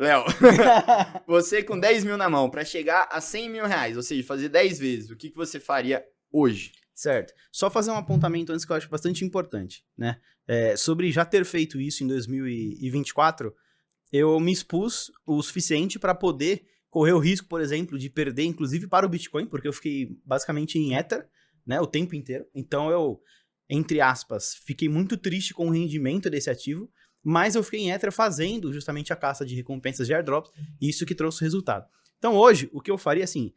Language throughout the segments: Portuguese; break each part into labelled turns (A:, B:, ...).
A: Léo, você com 10 mil na mão pra chegar a 100 mil reais, ou seja, fazer 10 vezes, o que você faria hoje?
B: Certo. Só fazer um apontamento antes que eu acho bastante importante, né? Sobre já ter feito isso em 2024, eu me expus o suficiente para poder correr o risco, por exemplo, de perder, inclusive para o Bitcoin, porque eu fiquei basicamente em Ether, né, o tempo inteiro. Então eu, entre aspas, fiquei muito triste com o rendimento desse ativo, mas eu fiquei em Ether fazendo justamente a caça de recompensas de airdrops, e isso que trouxe o resultado. Então hoje, o que eu faria, assim,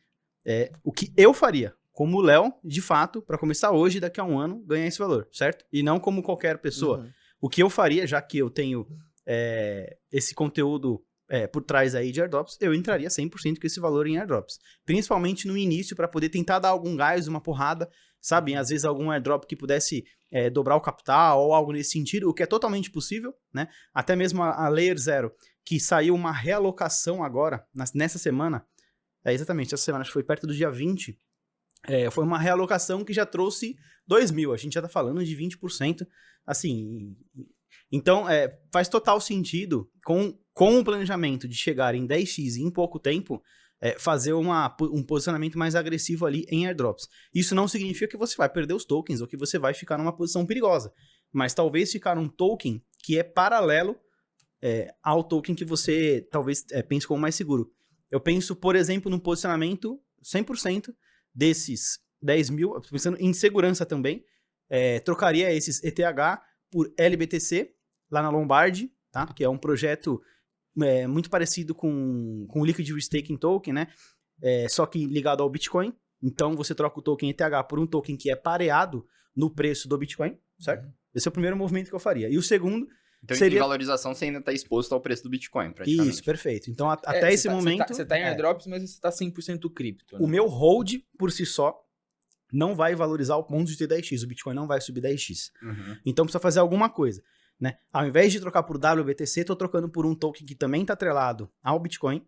B: o que eu faria, como o Léo, de fato, para começar hoje, daqui a um ano, ganhar esse valor, certo? E não como qualquer pessoa.
C: Uhum.
B: O que eu faria, já que eu tenho esse conteúdo por trás aí de airdrops, eu entraria 100% com esse valor em airdrops. Principalmente no início, para poder tentar dar algum gás, uma porrada, sabe? Às vezes algum airdrop que pudesse dobrar o capital ou algo nesse sentido, o que é totalmente possível, né? Até mesmo a Layer Zero, que saiu uma realocação agora, nessa semana, exatamente, essa semana, acho que foi perto do dia 20, foi uma realocação que já trouxe 2 mil, a gente já tá falando de 20%, assim, então faz total sentido, com o planejamento de chegar em 10x em pouco tempo, fazer um posicionamento mais agressivo ali em airdrops. Isso não significa que você vai perder os tokens ou que você vai ficar numa posição perigosa, mas talvez ficar um token que é paralelo ao token que você talvez pense como mais seguro. Eu penso, por exemplo, no posicionamento 100% desses 10 mil, pensando em segurança também, trocaria esses ETH por LBTC, lá na Lombard, tá? Que é um projeto muito parecido com o Liquid Restaking Token, né? Só que ligado ao Bitcoin. Então, você troca o token ETH por um token que é pareado no preço do Bitcoin, certo? Esse é o primeiro movimento que eu faria. E o segundo
A: Então,
B: seria...
A: em valorização, você ainda está exposto ao preço do Bitcoin, praticamente.
B: Isso, perfeito. Então, até esse momento...
C: Você tá em airdrops, mas você tá 100% cripto, né?
B: O meu hold, por si só, não vai valorizar ao ponto de ter 10x. O Bitcoin não vai subir 10x.
A: Uhum.
B: Então, precisa fazer alguma coisa, né? Ao invés de trocar por WBTC, estou trocando por um token que também está atrelado ao Bitcoin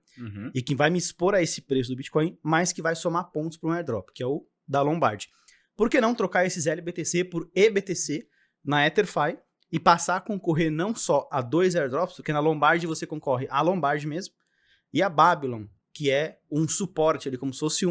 B: e que vai me expor a esse preço do Bitcoin, mas que vai somar pontos para um airdrop, que é o da Lombard. Por que não trocar esses LBTC por EBTC na EtherFi e passar a concorrer não só a 2 airdrops, porque na Lombard você concorre a Lombard mesmo, e a Babylon, que é um suporte ali, como se fosse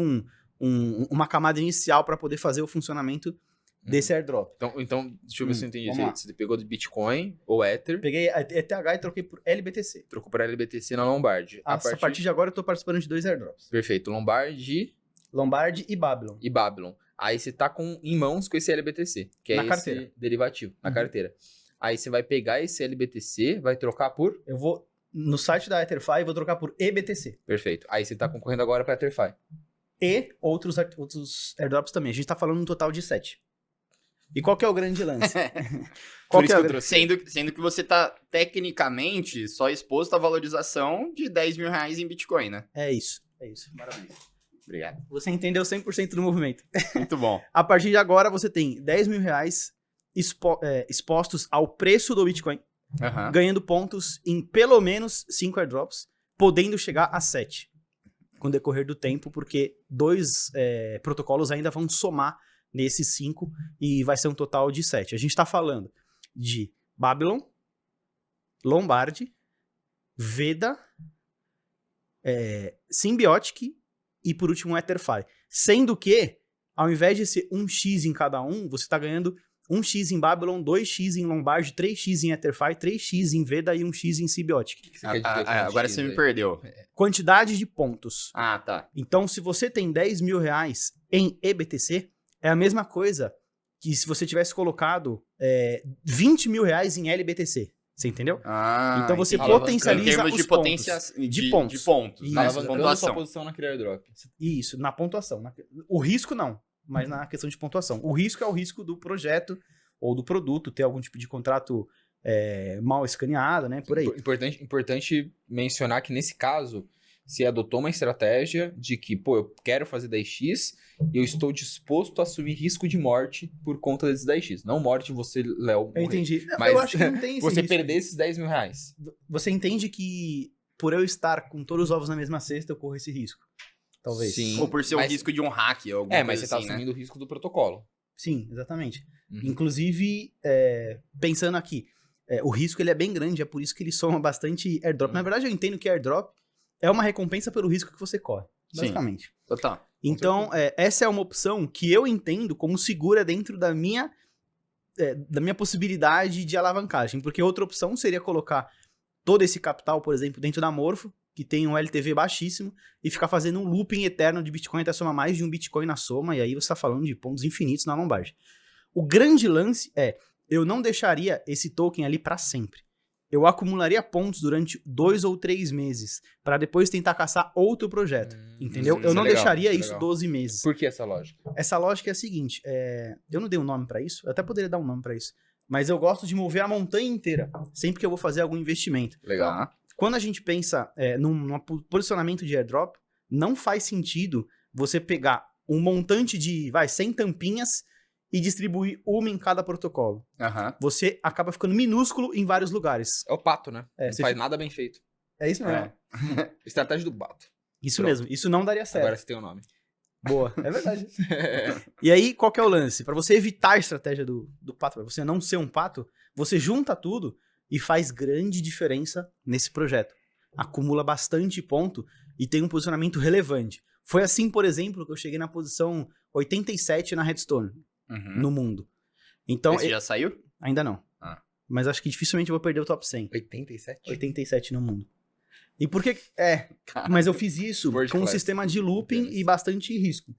B: uma camada inicial para poder fazer o funcionamento desse airdrop.
C: Então, deixa eu ver se eu entendi
B: vamos
C: direito.
B: lá.
C: Você pegou de Bitcoin ou Ether,
B: Peguei a ETH e troquei por LBTC.
C: trocou para LBTC na Lombard.
B: A partir de agora eu tô participando de 2 airdrops.
C: Perfeito, Lombard
B: Lombard e Babylon.
C: e Babylon. Aí você tá em mãos com esse LBTC, que é
B: Na
C: esse
B: carteira.
C: derivativo, na carteira. Aí você vai pegar esse LBTC, vai trocar por...
B: Eu vou no site da EtherFi e vou trocar por EBTC.
C: Perfeito. Aí você tá concorrendo agora para EtherFi.
B: E outros airdrops também. A gente tá falando um total de 7. E qual que é o grande lance?
A: Por isso que eu trouxe. Sendo que você tá, tecnicamente, só exposto à valorização de 10 mil reais em Bitcoin, né?
B: É isso. Parabéns.
A: Obrigado.
B: Você entendeu 100% do movimento.
A: Muito bom.
B: A partir de agora você tem 10 mil reais expostos ao preço do Bitcoin,
A: Aham.
B: ganhando pontos em pelo menos 5 airdrops, podendo chegar a 7 com o decorrer do tempo, porque 2 protocolos ainda vão somar nesses 5 e vai ser um total de 7. A gente está falando de Babylon, Lombard, Veda, Symbiotic e por último EtherFi. Sendo que, ao invés de ser 1x em cada um, você está ganhando 1x em Babylon, 2x em Lombard, 3x em EtherFi, 3x em Veda e 1x em Symbiotic.
C: O que você quer dizer com
A: Agora
C: X
A: você me
C: aí?
A: perdeu.
B: Quantidade de pontos.
A: Ah, tá.
B: Então, se você tem 10 mil reais em EBTC, é a mesma coisa que se você tivesse colocado 20 mil reais em LBTC. Você entendeu?
A: Ah,
B: Então você
A: entendi.
B: potencializa
A: em termos de
B: os
A: potência,
B: pontos.
A: de
B: De
A: pontos.
B: pontos.
A: pontos,
B: Isso,
A: né?
C: Alavancando sua
A: Pontuação.
C: posição naquele airdrop.
B: Isso, na pontuação. O risco não, mas na questão de pontuação. O risco é o risco do projeto ou do produto, ter algum tipo de contrato mal escaneado, né? Por aí.
C: Importante mencionar que nesse caso, você adotou uma estratégia de que, eu quero fazer 10x e eu estou disposto a assumir risco de morte por conta desses 10x. Não morte você, Léo,
B: Eu
C: morrer.
B: entendi.
C: Mas
B: eu acho que não tem esse
C: você
B: risco.
C: perder esses 10 mil reais.
B: Você entende que por eu estar com todos os ovos na mesma cesta, eu corro esse risco? Talvez.
C: Sim.
A: Ou por ser o
C: Mas-
A: risco de um hack ou alguma
C: Mas
A: coisa
C: você tá
A: assim, né?
C: assumindo o risco do protocolo.
B: Sim, exatamente.
C: Uhum.
B: Inclusive, pensando aqui, o risco ele é bem grande, é por isso que ele soma bastante airdrop. Na verdade, eu entendo que airdrop é uma recompensa pelo risco que você corre, basicamente.
A: Sim, total.
B: Então, essa é uma opção que eu entendo como segura dentro da minha possibilidade de alavancagem, porque outra opção seria colocar todo esse capital, por exemplo, dentro da Morpho, que tem um LTV baixíssimo, e ficar fazendo um looping eterno de Bitcoin até somar mais de um Bitcoin na soma, e aí você está falando de pontos infinitos na Lombard. O grande lance eu não deixaria esse token ali para sempre. Eu acumularia pontos durante 2 ou 3 meses, para depois tentar caçar outro projeto, entendeu? Eu não deixaria isso 12 meses.
C: Por que essa lógica?
B: Essa lógica é a seguinte, eu não dei um nome para isso, eu até poderia dar um nome para isso, mas eu gosto de mover a montanha inteira, sempre que eu vou fazer algum investimento.
C: Legal.
B: Quando a gente pensa num posicionamento de airdrop, não faz sentido você pegar um montante de, 100 tampinhas e distribuir uma em cada protocolo. Você acaba ficando minúsculo em vários lugares.
C: É o pato, né? Não faz nada bem feito.
B: É isso mesmo.
C: Estratégia do pato.
B: Isso mesmo. Isso não daria certo.
C: Agora você tem o nome.
B: Boa. É verdade. E aí, qual que é o lance? Para você evitar a estratégia do pato, para você não ser um pato, você junta tudo e faz grande diferença nesse projeto. Acumula bastante ponto e tem um posicionamento relevante. Foi assim, por exemplo, que eu cheguei na posição 87 na Redstone, no mundo. Então,
A: esse já saiu?
B: Ainda não. Mas acho que dificilmente eu vou perder o top 100.
C: 87?
B: 87 no mundo. E por que... mas eu fiz isso com um sistema de looping e bastante risco.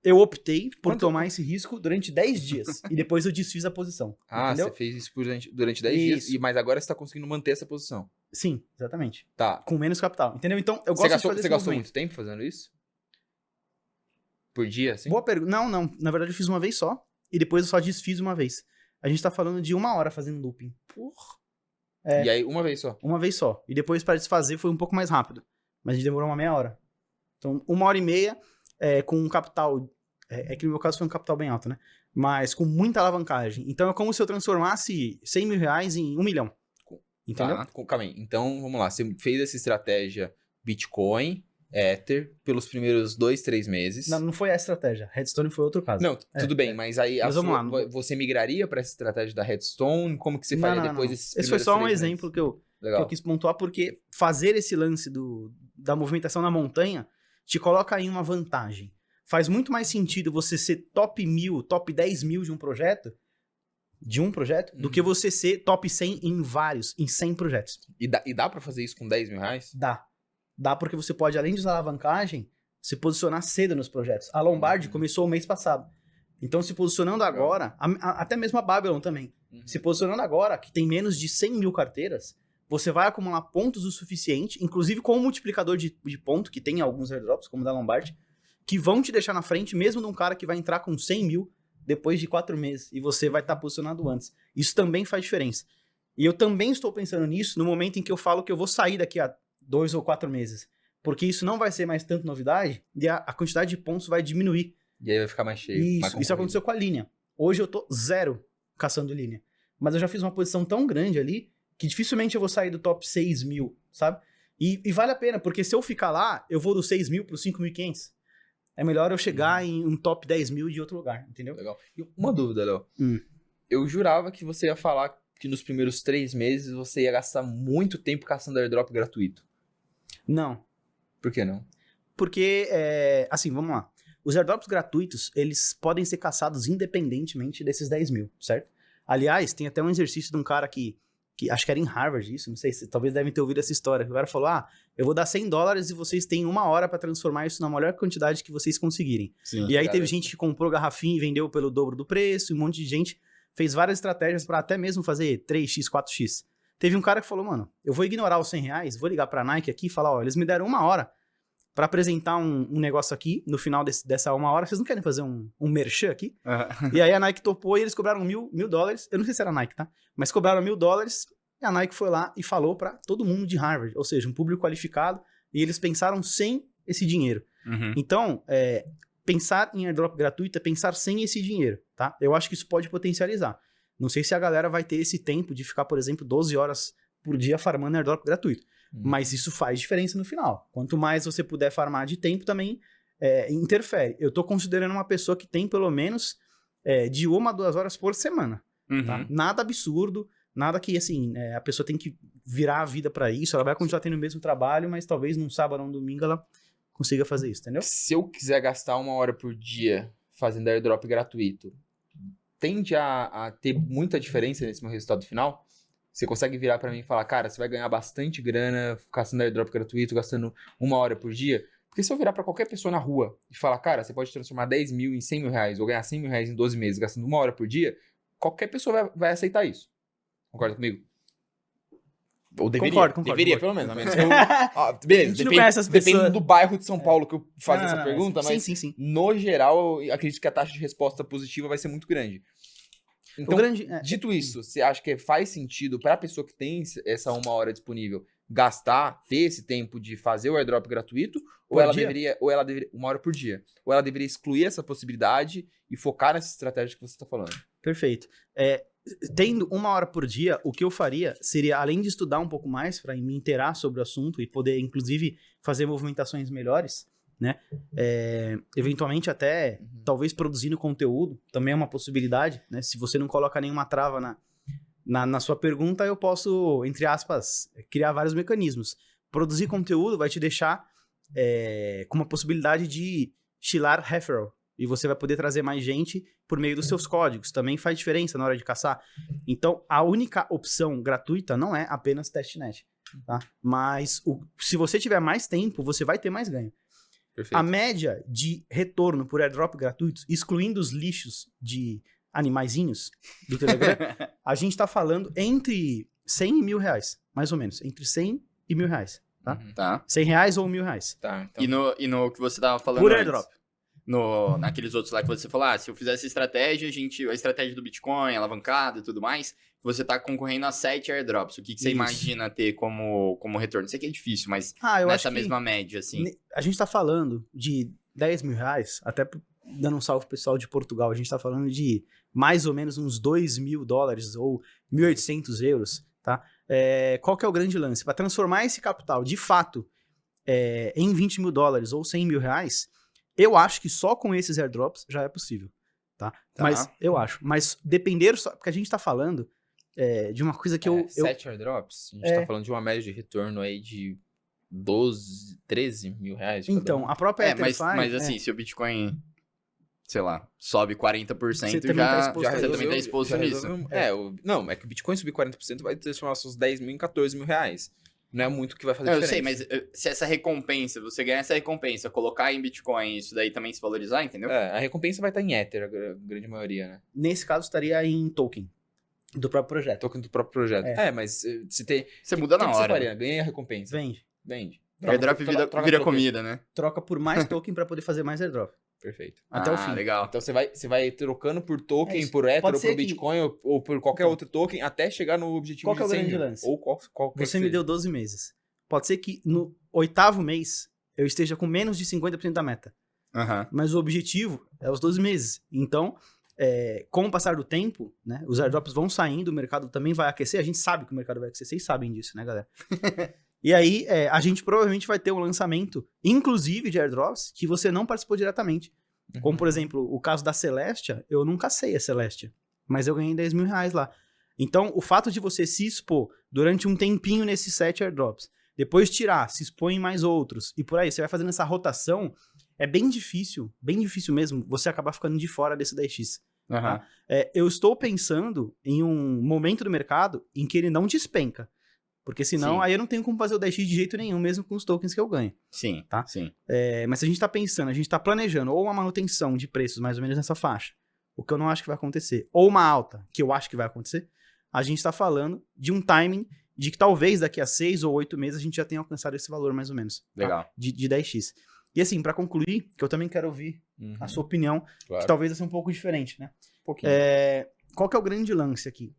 B: Eu optei por tomar esse risco durante 10 dias. E depois eu desfiz a posição. Entendeu?
C: Você fez isso durante 10 dias, mas agora você tá conseguindo manter essa posição.
B: Sim, exatamente.
C: Tá.
B: Com menos capital. Entendeu? Então, eu gosto de fazer
C: Você gastou muito tempo fazendo isso? Por dia, assim?
B: Boa pergunta. Não. Na verdade, eu fiz uma vez só. E depois eu só desfiz uma vez. A gente tá falando de 1 hora fazendo looping.
C: E aí, uma vez só? Uma
B: vez só. E depois, para desfazer, foi um pouco mais rápido. Mas a gente demorou uma meia hora. Então, 1h30, com um capital... que no meu caso foi um capital bem alto, né? Mas com muita alavancagem. Então, é como se eu transformasse 100 mil reais em 1 milhão. Entendeu?
C: Tá, calma aí. Então, vamos lá. Você fez essa estratégia Bitcoin, Ether, pelos primeiros 2, 3 meses.
B: Não foi a estratégia. Redstone foi outro caso.
C: Não, tudo bem, mas aí você migraria para essa estratégia da Redstone? Como que você faria depois desses
B: Esse foi só um
C: meses?
B: exemplo que eu quis pontuar, porque fazer esse lance da movimentação na montanha te coloca em uma vantagem. Faz muito mais sentido você ser top 1000, top 10 mil de um projeto, do que você ser top 100 em 100 projetos.
C: E dá para fazer isso com 10 mil reais?
B: Dá porque você pode, além de usar alavancagem, se posicionar cedo nos projetos. A Lombard começou o mês passado. Então, se posicionando agora, até mesmo a Babylon também, se posicionando agora, que tem menos de 100 mil carteiras, você vai acumular pontos o suficiente, inclusive com o multiplicador de ponto, que tem alguns airdrops, como o da Lombard, que vão te deixar na frente, mesmo de um cara que vai entrar com 100 mil depois de 4 meses, e você vai estar posicionado antes. Isso também faz diferença. E eu também estou pensando nisso no momento em que eu falo que eu vou sair daqui a 2 ou 4 meses. Porque isso não vai ser mais tanto novidade e a quantidade de pontos vai diminuir.
C: E aí vai ficar mais cheio.
B: Isso aconteceu com a linha. Hoje eu tô 0 caçando linha. Mas eu já fiz uma posição tão grande ali que dificilmente eu vou sair do top 6 mil, sabe? E vale a pena, porque se eu ficar lá, eu vou do 6 mil pro 5.500. É melhor eu chegar em um top 10 mil de outro lugar, entendeu?
C: Legal. E uma dúvida, Léo. Eu jurava que você ia falar que nos primeiros 3 meses você ia gastar muito tempo caçando airdrop gratuito.
B: Não.
C: Por que não?
B: Porque, assim, vamos lá. Os airdrops gratuitos, eles podem ser caçados independentemente desses 10 mil, certo? Aliás, tem até um exercício de um cara que acho que era em Harvard isso, não sei, talvez devem ter ouvido essa história. O cara falou, eu vou dar $100 e vocês têm 1 hora para transformar isso na maior quantidade que vocês conseguirem. Sim, e aí teve gente que comprou garrafinha e vendeu pelo dobro do preço, e um monte de gente fez várias estratégias para até mesmo fazer 3x, 4x. Teve um cara que falou, mano, eu vou ignorar os R$100, vou ligar pra Nike aqui e falar, eles me deram 1 hora pra apresentar um negócio aqui, no final dessa 1 hora, vocês não querem fazer um merchan aqui? E aí a Nike topou e eles cobraram $1.000, eu não sei se era a Nike, tá? Mas cobraram $1.000 e a Nike foi lá e falou pra todo mundo de Harvard, ou seja, um público qualificado, e eles pensaram sem esse dinheiro. Então, pensar em airdrop gratuito é pensar sem esse dinheiro, tá? Eu acho que isso pode potencializar. Não sei se a galera vai ter esse tempo de ficar, por exemplo, 12 horas por dia farmando airdrop gratuito. Mas isso faz diferença no final. Quanto mais você puder farmar de tempo, também interfere. Eu tô considerando uma pessoa que tem pelo menos de 1 a 2 horas por semana. Tá? Nada absurdo, Nada que, assim, a pessoa tem que virar a vida pra isso, ela vai continuar tendo o mesmo trabalho, mas talvez num sábado ou num domingo ela consiga fazer isso, entendeu?
C: Se eu quiser gastar 1 hora por dia fazendo airdrop gratuito, tende a ter muita diferença nesse meu resultado final? Você consegue virar pra mim e falar, cara, você vai ganhar bastante grana gastando airdrop gratuito, gastando 1 hora por dia? Porque se eu virar pra qualquer pessoa na rua e falar, cara, você pode transformar 10 mil em 100 mil reais ou ganhar 100 mil reais em 12 meses gastando 1 hora por dia, qualquer pessoa vai aceitar isso. Concorda comigo? Ou deveria.
B: Concordo.
C: Deveria, pelo menos. Beleza,
B: A gente não conhece as
C: depende
B: pessoas.
C: do bairro de São Paulo que eu faço essa pergunta, mas
B: Sim.
C: no geral, eu acredito que a taxa de resposta positiva vai ser muito grande. Então, dito isso, você acha que faz sentido para a pessoa que tem essa 1 hora disponível ter esse tempo de fazer o airdrop gratuito? Ou ela deveria 1 hora por dia? Ou ela deveria excluir essa possibilidade e focar nessa estratégia que você está falando?
B: Perfeito. Tendo 1 hora por dia, o que eu faria seria, além de estudar um pouco mais para me inteirar sobre o assunto e poder, inclusive, fazer movimentações melhores, né? Eventualmente até, talvez produzindo conteúdo, também é uma possibilidade, né? Se você não coloca nenhuma trava na sua pergunta, eu posso, entre aspas, criar vários mecanismos. Produzir conteúdo vai te deixar com uma possibilidade de chilar referral, e você vai poder trazer mais gente por meio dos seus códigos. Também faz diferença na hora de caçar. Então, a única opção gratuita não é apenas testnet, tá? Mas se você tiver mais tempo, você vai ter mais ganho.
C: Perfeito.
B: A média de retorno por airdrop gratuitos, excluindo os lixos de animaizinhos do Telegram, a gente tá falando entre 100 e 1.000 reais, mais ou menos. Entre 100 e 1.000 reais, tá?
A: Tá.
B: 100 reais ou 1.000 reais.
C: Tá, então.
A: E no que você tava falando
B: Por
A: antes,
B: airdrop.
A: Naqueles outros lá que você falou, se eu fizesse estratégia, a estratégia do Bitcoin, alavancada e tudo mais, você tá concorrendo a 7 airdrops. O que você
B: Isso.
A: imagina ter como retorno? Sei que é difícil, mas
B: Eu
A: nessa
B: acho que
A: mesma média, assim.
B: a gente tá falando de 10 mil reais, até dando um salve pro pessoal de Portugal, a gente tá falando de mais ou menos uns $2.000 ou 1.800 euros, tá? Qual que é o grande lance? Para transformar esse capital, de fato, em $20.000 ou 100 mil reais, eu acho que só com esses airdrops já é possível, tá? Mas eu acho. Mas depender só, porque a gente tá falando de uma coisa que
C: 7 airdrops? A gente tá falando de uma média de retorno aí de 12, 13 mil reais.
B: Então, a própria Etherfy...
A: Mas assim, se o Bitcoin, sei lá, sobe 40%,
B: Você também
A: tá exposto nisso.
C: Não, é que o Bitcoin subir 40% vai transformar seus 10 mil em 14 mil reais. Não é muito que vai fazer diferença.
A: Eu sei, mas se essa recompensa, você ganhar essa recompensa, colocar em Bitcoin, isso daí também se valorizar, entendeu?
C: A recompensa vai estar em Ether, a grande maioria, né?
B: Nesse caso, estaria em token do próprio projeto.
C: Token do próprio projeto. Mas se tem...
A: Você muda na hora.
C: Você faria? Ganhei a recompensa.
B: Vende.
A: Airdrop vira comida, né?
B: Troca por mais token pra poder fazer mais airdrop.
C: Perfeito.
B: Até o fim.
A: Legal.
C: Então você vai trocando por token,
B: isso.
C: por Ether,
B: Pode
C: ou
B: ser
C: por Bitcoin, ou por qualquer outro token, até chegar no objetivo
B: Qual que é
C: de
B: o
C: 100
B: grande
C: mil.
B: lance?
C: Ou qualquer
B: Você me deu 12 meses. Pode ser que no 8º mês eu esteja com menos de 50% da meta. Mas o objetivo é os 12 meses. Então, com o passar do tempo, né, os airdrops vão saindo, o mercado também vai aquecer. A gente sabe que o mercado vai aquecer, vocês sabem disso, né, galera? E aí, a gente provavelmente vai ter um lançamento, inclusive de airdrops, que você não participou diretamente. Como, por exemplo, o caso da Celestia, eu nunca sei a Celestia, mas eu ganhei 10 mil reais lá. Então, o fato de você se expor durante um tempinho nesses 7 airdrops, depois tirar, se expor em mais outros, e por aí, você vai fazendo essa rotação, é bem difícil mesmo, você acabar ficando de fora desse 10x. Tá? Eu estou pensando em um momento do mercado em que ele não despenca. Porque senão, aí eu não tenho como fazer o 10x de jeito nenhum, mesmo com os tokens que eu ganho.
A: Sim,
B: tá?
A: Sim.
B: Mas se a gente tá pensando, a gente tá planejando ou uma manutenção de preços mais ou menos nessa faixa, o que eu não acho que vai acontecer, ou uma alta, que eu acho que vai acontecer, a gente tá falando de um timing de que talvez daqui a 6 ou 8 meses a gente já tenha alcançado esse valor mais ou menos.
A: Legal.
B: Tá? De 10x. E assim, pra concluir, que eu também quero ouvir a sua opinião, que talvez vai ser um pouco diferente, né?
C: Um pouquinho.
B: Qual que é o grande lance aqui?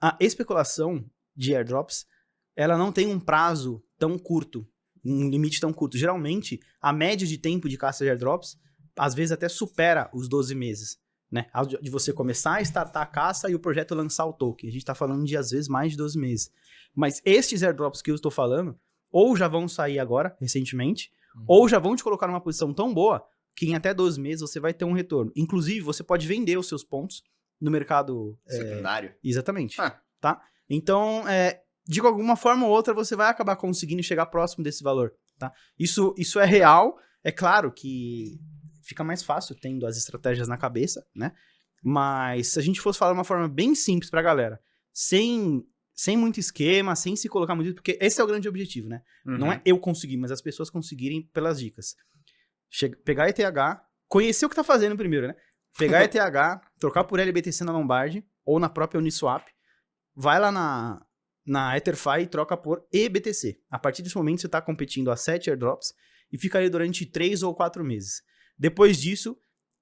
B: A especulação de airdrops, ela não tem um prazo tão curto, um limite tão curto. Geralmente, a média de tempo de caça de airdrops, às vezes até supera os 12 meses, né? De você começar a startar a caça e o projeto lançar o token. A gente tá falando de, às vezes, mais de 12 meses. Mas estes airdrops que eu estou falando, ou já vão sair agora, recentemente, ou já vão te colocar numa posição tão boa que em até 12 meses você vai ter um retorno. Inclusive, você pode vender os seus pontos no mercado...
A: Secundário?
B: Exatamente.
A: Ah.
B: Tá? Então, de alguma forma ou outra, você vai acabar conseguindo chegar próximo desse valor. Tá? Isso é real. É claro que fica mais fácil tendo as estratégias na cabeça, né? Mas se a gente fosse falar de uma forma bem simples pra galera, sem muito esquema, sem se colocar muito... Porque esse é o grande objetivo, né? Não é eu conseguir, mas as pessoas conseguirem pelas dicas. Pegar ETH, conhecer o que tá fazendo primeiro, né? Pegar ETH, trocar por LBTC na Lombard ou na própria Uniswap, vai lá na EtherFi e troca por EBTC. A partir desse momento você tá competindo a 7 airdrops e fica ali durante 3 ou 4 meses. Depois disso,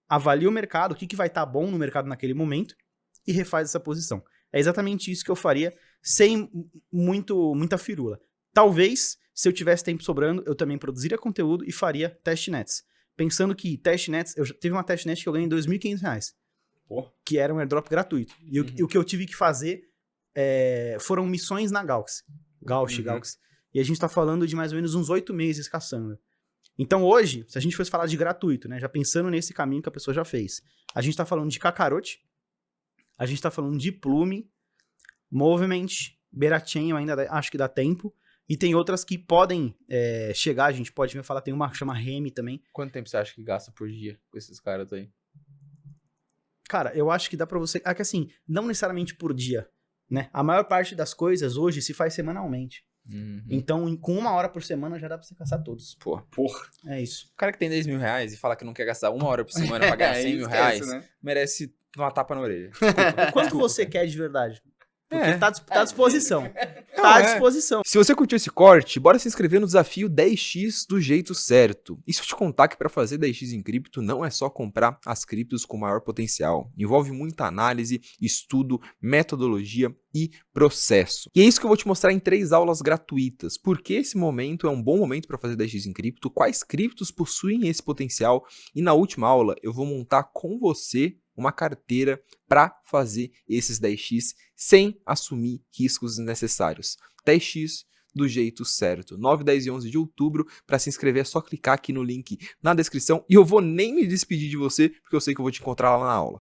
B: avalia o mercado, o que vai estar bom no mercado naquele momento e refaz essa posição. É exatamente isso que eu faria sem muita firula. Talvez, se eu tivesse tempo sobrando, eu também produziria conteúdo e faria testnets. Pensando que testnets, eu já teve uma testnet que eu ganhei R$2.500, que era um airdrop gratuito. E o que eu tive que fazer foram missões na Gauss. E a gente tá falando de mais ou menos uns 8 meses caçando. Então hoje, se a gente fosse falar de gratuito, né, já pensando nesse caminho que a pessoa já fez, a gente tá falando de Kakarot, a gente tá falando de Plume, Movement, Berachain, eu ainda acho que dá tempo, e tem outras que podem chegar, a gente pode falar, tem uma que chama Remi também.
C: Quanto tempo você acha que gasta por dia com esses caras aí?
B: Cara, eu acho que dá pra você... que assim, não necessariamente por dia, né? A maior parte das coisas hoje se faz semanalmente. Então, com 1 hora por semana já dá pra você caçar todos.
C: Porra.
B: É isso.
C: O cara que tem 10 mil reais e fala que não quer gastar 1 hora por semana pra ganhar 100 mil reais,
A: né?
C: merece uma tapa na orelha.
B: Quanto você quer de verdade? Porque tá à disposição.
C: Não,
B: Tá à disposição.
C: Se você curtiu esse corte, bora se inscrever no desafio 10x do jeito certo. E se eu te contar que para fazer 10x em cripto não é só comprar as criptos com maior potencial. Envolve muita análise, estudo, metodologia e processo. E é isso que eu vou te mostrar em 3 aulas gratuitas. Por que esse momento é um bom momento para fazer 10x em cripto, quais criptos possuem esse potencial e na última aula eu vou montar com você uma carteira para fazer esses 10x sem assumir riscos desnecessários. 10x do jeito certo. 9, 10 e 11 de outubro. Para se inscrever é só clicar aqui no link na descrição. E eu vou nem me despedir de você, porque eu sei que eu vou te encontrar lá na aula.